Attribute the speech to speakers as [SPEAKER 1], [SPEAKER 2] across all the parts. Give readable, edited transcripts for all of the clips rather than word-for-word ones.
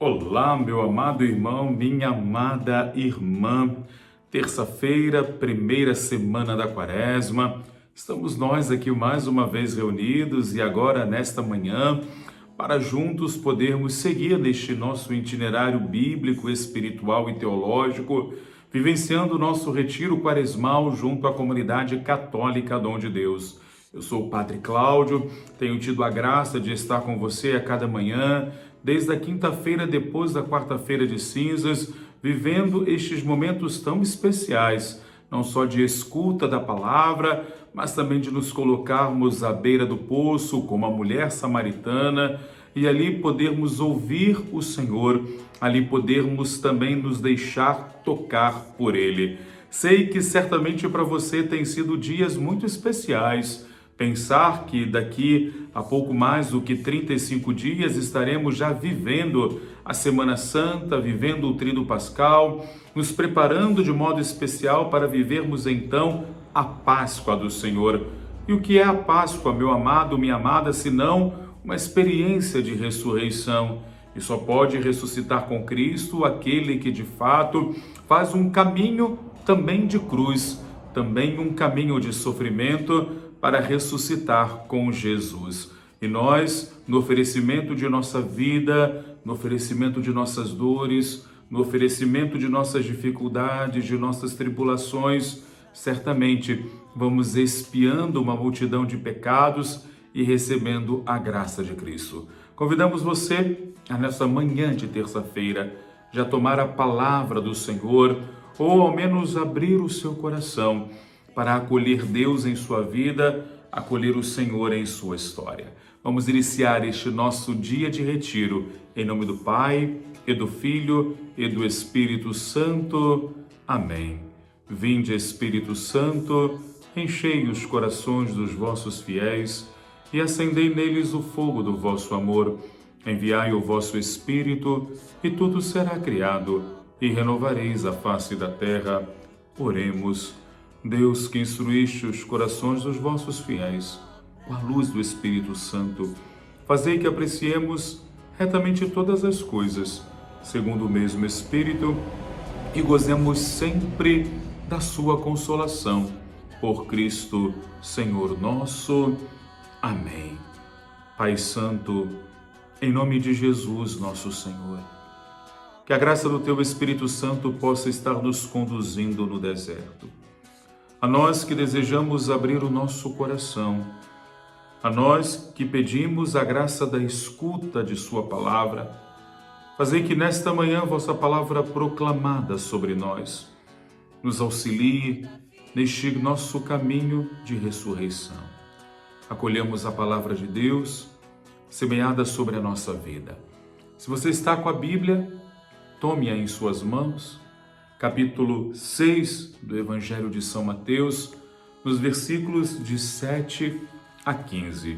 [SPEAKER 1] Olá, meu amado irmão, minha amada irmã. Terça-feira, primeira semana da Quaresma. Estamos nós aqui mais uma vez reunidos e agora nesta manhã para juntos podermos seguir neste nosso itinerário bíblico, espiritual e teológico, vivenciando o nosso retiro quaresmal junto à comunidade católica Dom de Deus. Eu sou o Padre Cláudio, tenho tido a graça de estar com você a cada manhã, desde a quinta-feira depois da quarta-feira de cinzas, vivendo estes momentos tão especiais, não só de escuta da palavra, mas também de nos colocarmos à beira do poço, como a mulher samaritana, e ali podermos ouvir o Senhor, ali podermos também nos deixar tocar por Ele. Sei que certamente para você tem sido dias muito especiais. Pensar que daqui a pouco mais do que 35 dias estaremos já vivendo a Semana Santa, vivendo o Tríduo Pascal, nos preparando de modo especial para vivermos então a Páscoa do Senhor. E o que é a Páscoa, meu amado, minha amada, senão uma experiência de ressurreição? E só pode ressuscitar com Cristo aquele que de fato faz um caminho também de cruz, também um caminho de sofrimento, para ressuscitar com Jesus. E nós, no oferecimento de nossa vida, no oferecimento de nossas dores, no oferecimento de nossas dificuldades, de nossas tribulações, certamente vamos expiando uma multidão de pecados e recebendo a graça de Cristo. Convidamos você a nessa manhã de terça-feira já tomar a palavra do Senhor, ou ao menos abrir o seu coração para acolher Deus em sua vida, acolher o Senhor em sua história. Vamos iniciar este nosso dia de retiro, em nome do Pai, e do Filho, e do Espírito Santo. Amém. Vinde, Espírito Santo, enchei os corações dos vossos fiéis, e acendei neles o fogo do vosso amor. Enviai o vosso Espírito, e tudo será criado, e renovareis a face da terra. Oremos. Deus, que instruíste os corações dos vossos fiéis, com a luz do Espírito Santo, fazei que apreciemos retamente todas as coisas, segundo o mesmo Espírito, e gozemos sempre da sua consolação. Por Cristo, Senhor nosso. Amém. Pai Santo, em nome de Jesus, nosso Senhor, que a graça do Teu Espírito Santo possa estar nos conduzindo no deserto. A nós que desejamos abrir o nosso coração, a nós que pedimos a graça da escuta de Sua palavra, fazei que nesta manhã vossa palavra proclamada sobre nós nos auxilie neste nosso caminho de ressurreição. Acolhemos a palavra de Deus semeada sobre a nossa vida. Se você está com a Bíblia, tome-a em suas mãos, capítulo 6 do Evangelho de São Mateus, nos versículos de 7 a 15.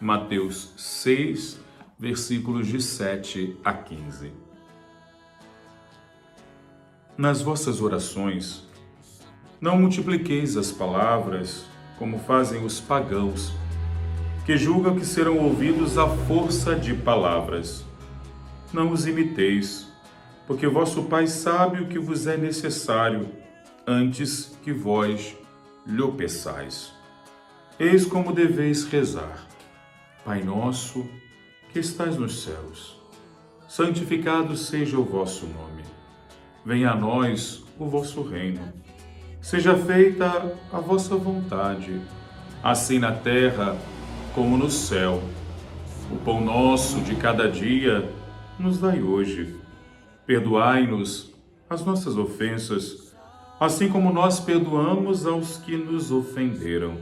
[SPEAKER 1] Mateus 6, versículos de 7 a 15. Nas vossas orações, não multipliqueis as palavras como fazem os pagãos, que julgam que serão ouvidos à força de palavras. Não os imiteis, porque vosso Pai sabe o que vos é necessário, antes que vós lhe peçais. Eis como deveis rezar. Pai nosso, que estais nos céus, santificado seja o vosso nome. Venha a nós o vosso reino. Seja feita a vossa vontade, assim na terra como no céu. O pão nosso de cada dia nos dai hoje. Perdoai-nos as nossas ofensas, assim como nós perdoamos aos que nos ofenderam.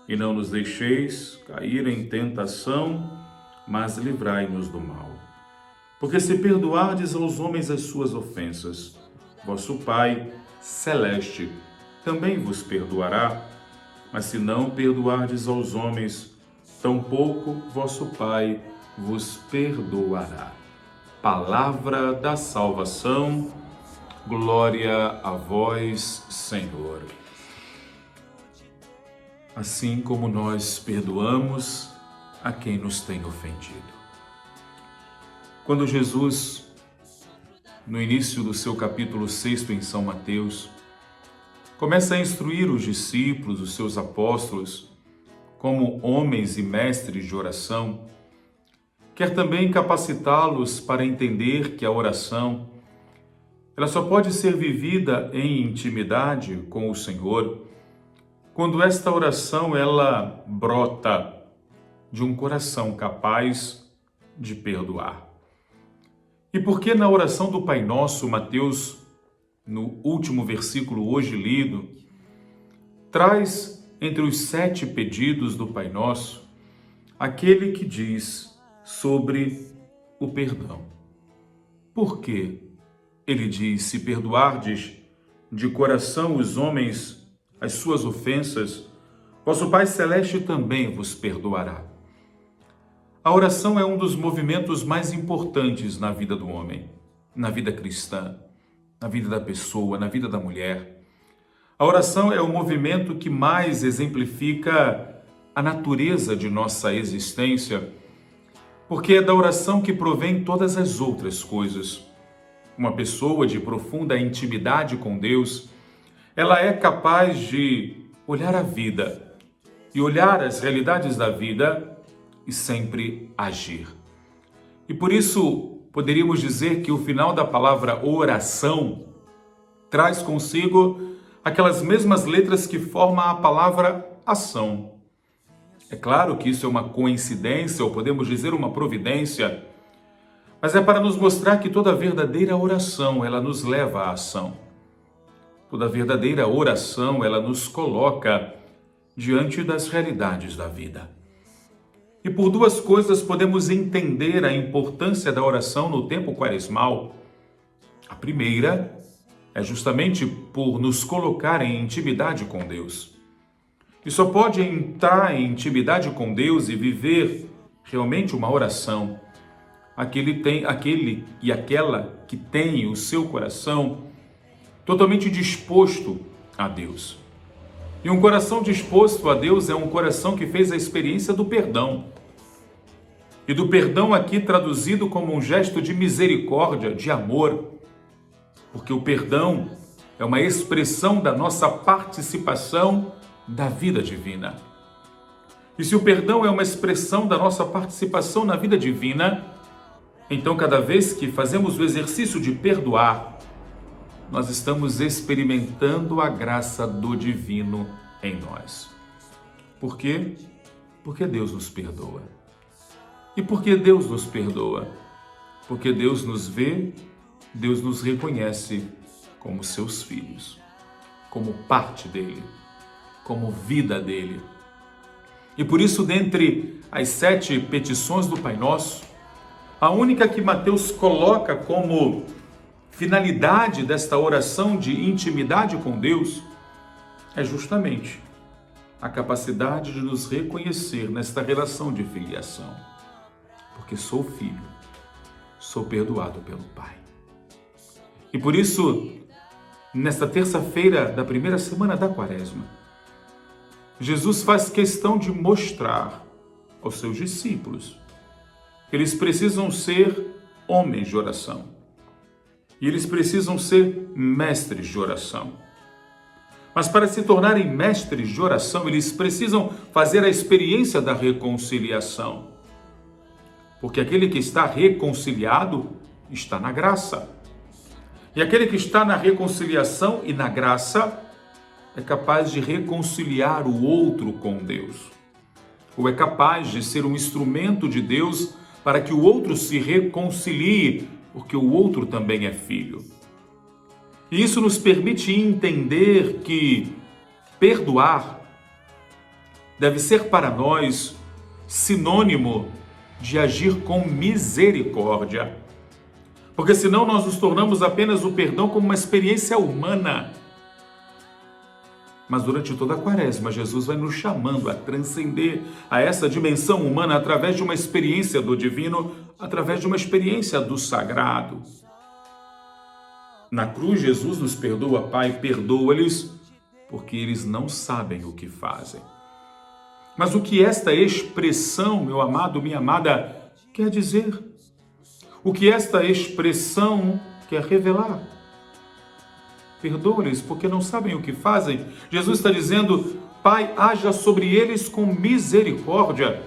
[SPEAKER 1] E não nos deixeis cair em tentação, mas livrai-nos do mal. Porque se perdoardes aos homens as suas ofensas, vosso Pai celeste também vos perdoará. Mas se não perdoardes aos homens, tampouco vosso Pai vos perdoará. Palavra da salvação, glória a vós, Senhor. Assim como nós perdoamos a quem nos tem ofendido. Quando Jesus no início do seu capítulo 6 em São Mateus, começa a instruir os discípulos, os seus apóstolos, como homens e mestres de oração. Quer também capacitá-los para entender que a oração, ela só pode ser vivida em intimidade com o Senhor, quando esta oração ela brota de um coração capaz de perdoar. E porque na oração do Pai Nosso, Mateus, no último versículo hoje lido, traz entre os 7 pedidos do Pai Nosso, aquele que diz sobre o perdão. Por quê? Ele diz, se perdoardes de coração os homens as suas ofensas, vosso Pai Celeste também vos perdoará. A oração é um dos movimentos mais importantes na vida do homem, na vida cristã, na vida da pessoa, na vida da mulher. A oração é o movimento que mais exemplifica a natureza de nossa existência, porque é da oração que provém todas as outras coisas. Uma pessoa de profunda intimidade com Deus, ela é capaz de olhar a vida e olhar as realidades da vida e sempre agir. E por isso, poderíamos dizer que o final da palavra oração traz consigo aquelas mesmas letras que formam a palavra ação. É claro que isso é uma coincidência, ou podemos dizer uma providência, mas é para nos mostrar que toda verdadeira oração, ela nos leva à ação. Toda verdadeira oração, ela nos coloca diante das realidades da vida. E por duas coisas podemos entender a importância da oração no tempo quaresmal. A primeira é justamente por nos colocar em intimidade com Deus. E só pode entrar em intimidade com Deus e viver realmente uma oração aquele e aquela que tem o seu coração totalmente disposto a Deus. E um coração disposto a Deus é um coração que fez a experiência do perdão. E do perdão aqui traduzido como um gesto de misericórdia, de amor. Porque o perdão é uma expressão da nossa participação da vida divina. E se o perdão é uma expressão da nossa participação na vida divina, então cada vez que fazemos o exercício de perdoar, nós estamos experimentando a graça do divino em nós. Por quê? Porque Deus nos perdoa. E por que Deus nos perdoa? Porque Deus nos vê, Deus nos reconhece como seus filhos, como parte dele, como vida dele. E por isso, dentre as 7 petições do Pai Nosso, a única que Mateus coloca como finalidade desta oração de intimidade com Deus é justamente a capacidade de nos reconhecer nesta relação de filiação. Porque sou filho, sou perdoado pelo Pai. E por isso, nesta terça-feira da primeira semana da Quaresma, Jesus faz questão de mostrar aos seus discípulos que eles precisam ser homens de oração. E eles precisam ser mestres de oração. Mas para se tornarem mestres de oração, eles precisam fazer a experiência da reconciliação. Porque aquele que está reconciliado está na graça. E aquele que está na reconciliação e na graça é capaz de reconciliar o outro com Deus. Ou é capaz de ser um instrumento de Deus para que o outro se reconcilie, porque o outro também é filho. E isso nos permite entender que perdoar deve ser para nós sinônimo de agir com misericórdia. Porque senão nós nos tornamos apenas o perdão como uma experiência humana. Mas durante toda a Quaresma, Jesus vai nos chamando a transcender a essa dimensão humana através de uma experiência do divino, através de uma experiência do sagrado. Na cruz, Jesus nos perdoa, Pai, perdoa-lhes, porque eles não sabem o que fazem. Mas o que esta expressão, meu amado, minha amada, quer dizer? O que esta expressão quer revelar. Perdoa-lhes, porque não sabem o que fazem. Jesus está dizendo: Pai, haja sobre eles com misericórdia.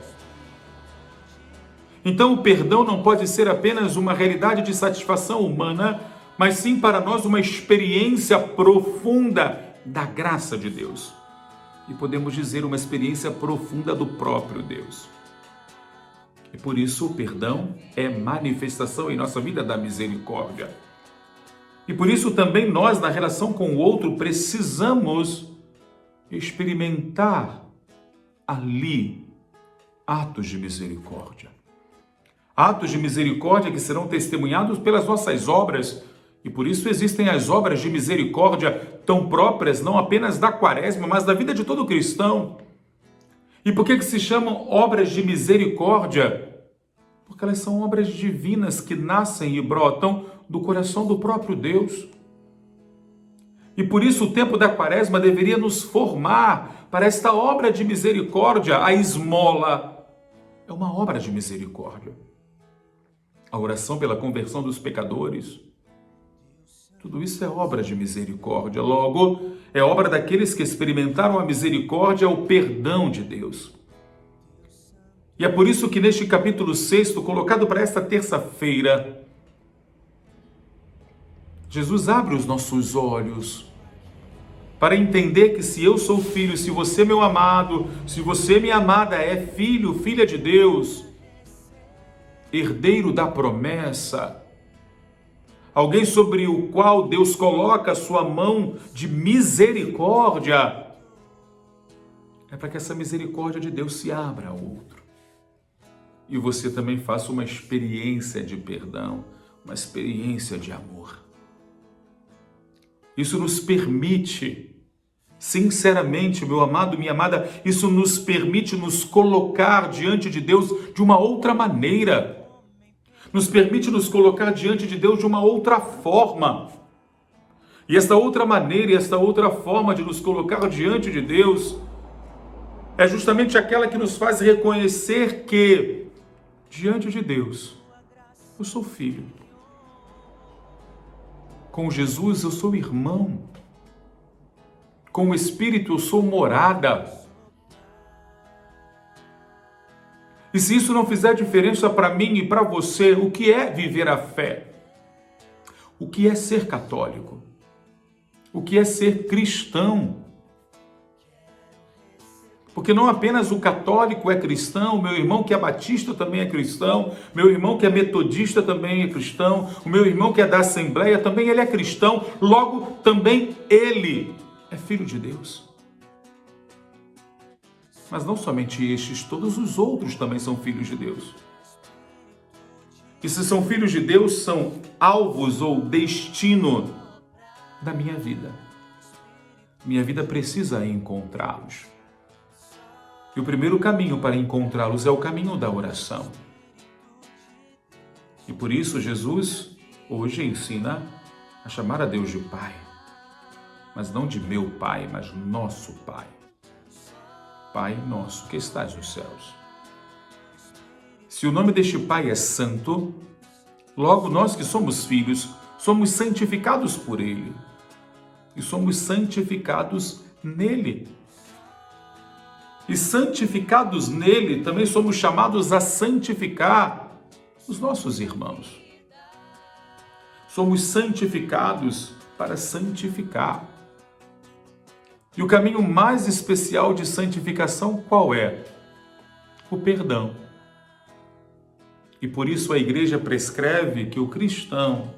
[SPEAKER 1] Então, o perdão não pode ser apenas uma realidade de satisfação humana, mas sim para nós uma experiência profunda da graça de Deus. E podemos dizer uma experiência profunda do próprio Deus. E por isso o perdão é manifestação em nossa vida da misericórdia. E por isso também nós, na relação com o outro, precisamos experimentar ali atos de misericórdia. Atos de misericórdia que serão testemunhados pelas nossas obras. E por isso existem as obras de misericórdia tão próprias, não apenas da Quaresma, mas da vida de todo cristão. E por que se chamam obras de misericórdia? Porque elas são obras divinas que nascem e brotam do coração do próprio Deus. E por isso o tempo da Quaresma deveria nos formar para esta obra de misericórdia. A esmola é uma obra de misericórdia. A oração pela conversão dos pecadores, tudo isso é obra de misericórdia. Logo, é obra daqueles que experimentaram a misericórdia, o perdão de Deus. E é por isso que neste capítulo 6, colocado para esta terça-feira, Jesus abre os nossos olhos para entender que se eu sou filho, se você, meu amado, se você, minha amada, é filho, filha de Deus, herdeiro da promessa, alguém sobre o qual Deus coloca a sua mão de misericórdia, é para que essa misericórdia de Deus se abra ao outro. E você também faça uma experiência de perdão, uma experiência de amor. Isso nos permite, sinceramente, meu amado, minha amada, isso nos permite nos colocar diante de Deus de uma outra maneira. Nos permite nos colocar diante de Deus de uma outra forma. E esta outra maneira e esta outra forma de nos colocar diante de Deus é justamente aquela que nos faz reconhecer que, diante de Deus, eu sou filho. Com Jesus eu sou irmão. Com o Espírito eu sou morada. E se isso não fizer diferença para mim e para você, o que é viver a fé? O que é ser católico? O que é ser cristão? Porque não apenas o católico é cristão, meu irmão que é batista também é cristão, meu irmão que é metodista também é cristão, o meu irmão que é da Assembleia também ele é cristão, logo também ele é filho de Deus. Mas não somente estes, todos os outros também são filhos de Deus. E se são filhos de Deus, são alvos ou destino da minha vida. Minha vida precisa encontrá-los. E o primeiro caminho para encontrá-los é o caminho da oração. E por isso Jesus hoje ensina a chamar a Deus de Pai. Mas não de meu Pai, mas nosso Pai. Pai nosso que estás nos céus. Se o nome deste Pai é santo, logo nós que somos filhos, somos santificados por Ele. E somos santificados nele. E santificados nele, também somos chamados a santificar os nossos irmãos. Somos santificados para santificar. E o caminho mais especial de santificação qual é? O perdão. E por isso a igreja prescreve que o cristão,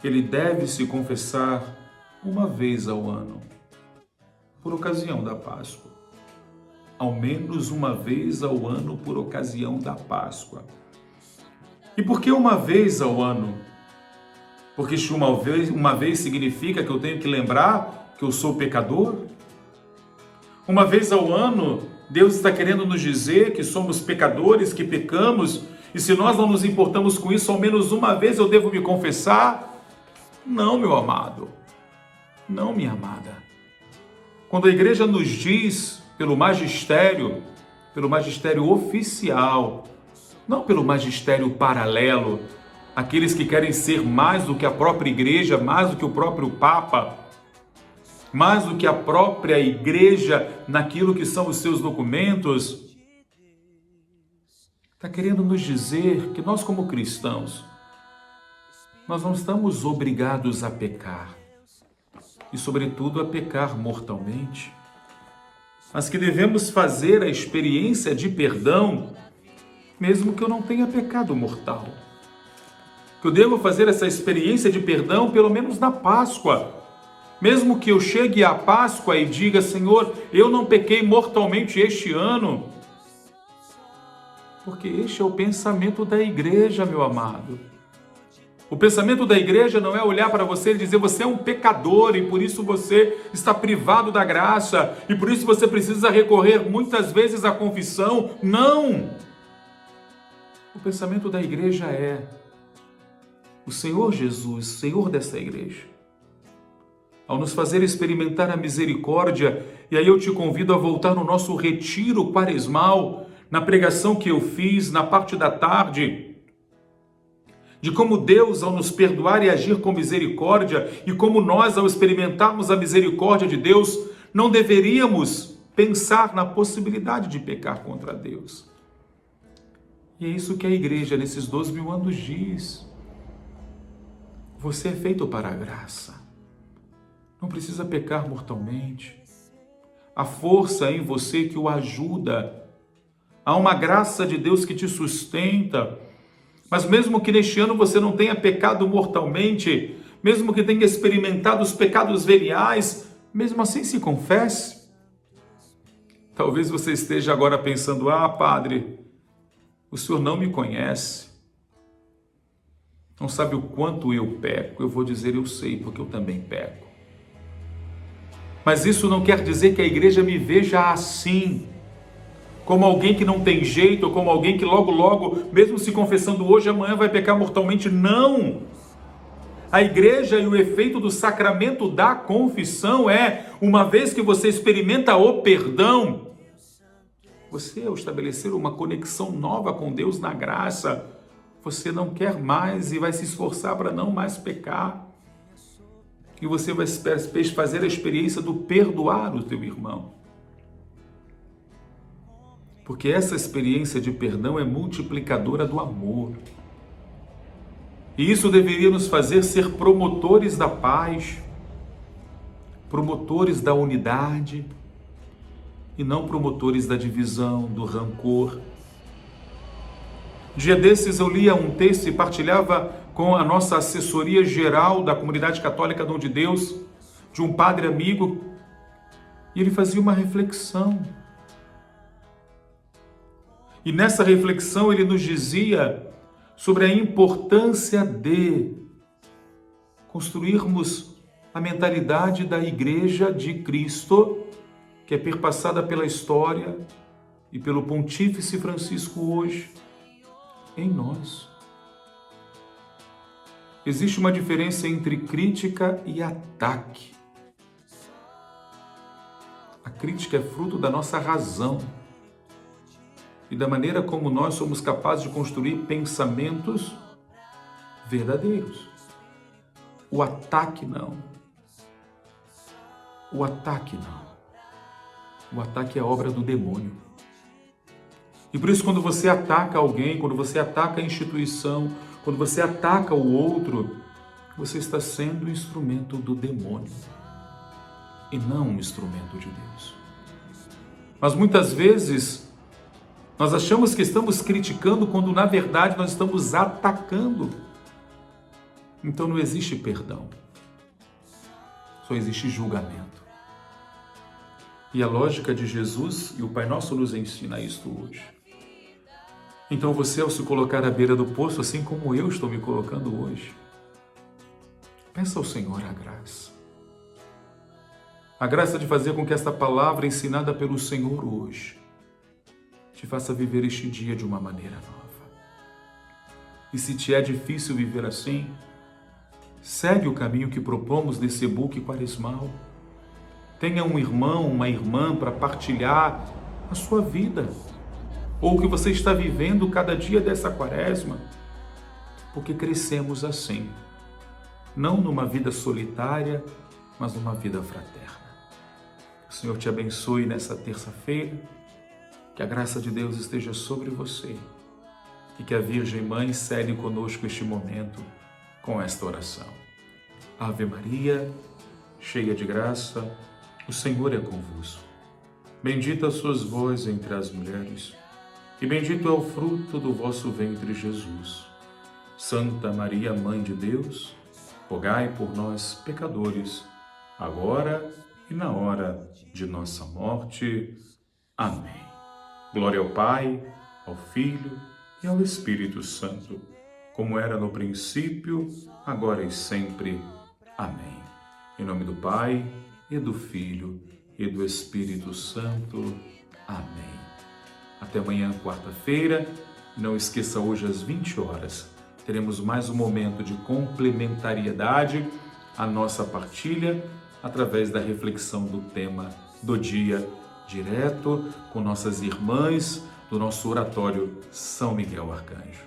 [SPEAKER 1] ele deve se confessar uma vez ao ano, por ocasião da Páscoa. Ao menos uma vez ao ano por ocasião da Páscoa. E por que uma vez ao ano? Porque uma vez significa que eu tenho que lembrar que eu sou pecador? Uma vez ao ano, Deus está querendo nos dizer que somos pecadores, que pecamos, e se nós não nos importamos com isso, ao menos uma vez eu devo me confessar? Não, meu amado. Não, minha amada. Quando a igreja nos diz, pelo magistério oficial, não pelo magistério paralelo, aqueles que querem ser mais do que a própria igreja, mais do que o próprio Papa, mais do que a própria igreja naquilo que são os seus documentos, está querendo nos dizer que nós, como cristãos, nós não estamos obrigados a pecar, e sobretudo a pecar mortalmente, mas que devemos fazer a experiência de perdão, mesmo que eu não tenha pecado mortal. Que eu devo fazer essa experiência de perdão pelo menos na Páscoa. Mesmo que eu chegue à Páscoa e diga, Senhor, eu não pequei mortalmente este ano. Porque este é o pensamento da igreja, meu amado. O pensamento da igreja não é olhar para você e dizer, você é um pecador e por isso você está privado da graça e por isso você precisa recorrer muitas vezes à confissão. Não! O pensamento da igreja é o Senhor Jesus, Senhor dessa igreja, ao nos fazer experimentar a misericórdia, e aí eu te convido a voltar no nosso retiro quaresmal, na pregação que eu fiz na parte da tarde, de como Deus, ao nos perdoar e agir com misericórdia, e como nós, ao experimentarmos a misericórdia de Deus, não deveríamos pensar na possibilidade de pecar contra Deus. E é isso que a igreja, nesses 12.000 anos, diz. Você é feito para a graça. Não precisa pecar mortalmente. Há força em você que o ajuda. Há uma graça de Deus que te sustenta. Mas mesmo que neste ano você não tenha pecado mortalmente, mesmo que tenha experimentado os pecados veniais, mesmo assim se confesse. Talvez você esteja agora pensando, padre, o senhor não me conhece. Não sabe o quanto eu peco. Eu vou dizer, eu sei, porque eu também peco. Mas isso não quer dizer que a igreja me veja assim, como alguém que não tem jeito, ou como alguém que logo, mesmo se confessando hoje, amanhã vai pecar mortalmente. Não! A igreja e o efeito do sacramento da confissão é, uma vez que você experimenta o perdão, você, ao estabelecer uma conexão nova com Deus na graça, você não quer mais e vai se esforçar para não mais pecar. E você vai fazer a experiência do perdoar o teu irmão. Porque essa experiência de perdão é multiplicadora do amor. E isso deveria nos fazer ser promotores da paz, promotores da unidade, e não promotores da divisão, do rancor. Dia desses eu lia um texto e partilhava com a nossa assessoria geral da Comunidade Católica Dom de Deus, de um padre amigo, e ele fazia uma reflexão. E nessa reflexão ele nos dizia sobre a importância de construirmos a mentalidade da Igreja de Cristo, que é perpassada pela história e pelo Pontífice Francisco hoje, em nós. Existe uma diferença entre crítica e ataque. A crítica é fruto da nossa razão e da maneira como nós somos capazes de construir pensamentos verdadeiros. O ataque não. O ataque não. O ataque é obra do demônio. E por isso, quando você ataca alguém, quando você ataca a instituição, quando você ataca o outro, você está sendo instrumento do demônio e não um instrumento de Deus. Mas muitas vezes nós achamos que estamos criticando quando na verdade nós estamos atacando. Então não existe perdão, só existe julgamento. E a lógica de Jesus e o Pai Nosso nos ensina isto hoje. Então você, ao se colocar à beira do poço, assim como eu estou me colocando hoje, peça ao Senhor a graça. A graça de fazer com que esta palavra ensinada pelo Senhor hoje te faça viver este dia de uma maneira nova. E se te é difícil viver assim, segue o caminho que propomos nesse e-book quaresmal. Tenha um irmão, uma irmã para partilhar a sua vida, ou o que você está vivendo cada dia dessa quaresma, porque crescemos assim, não numa vida solitária, mas numa vida fraterna. Que o Senhor te abençoe nessa terça-feira, que a graça de Deus esteja sobre você e que a Virgem Mãe cele conosco este momento com esta oração. Ave Maria, cheia de graça, o Senhor é convosco. Bendita sois vós entre as mulheres, e bendito é o fruto do vosso ventre, Jesus. Santa Maria, Mãe de Deus, rogai por nós, pecadores, agora e na hora de nossa morte. Amém. Glória ao Pai, ao Filho e ao Espírito Santo, como era no princípio, agora e sempre. Amém. Em nome do Pai, e do Filho, e do Espírito Santo. Amém. Até amanhã, quarta-feira. Não esqueça, hoje às 20 horas, teremos mais um momento de complementariedade à nossa partilha, através da reflexão do tema do dia, direto com nossas irmãs do nosso oratório São Miguel Arcanjo.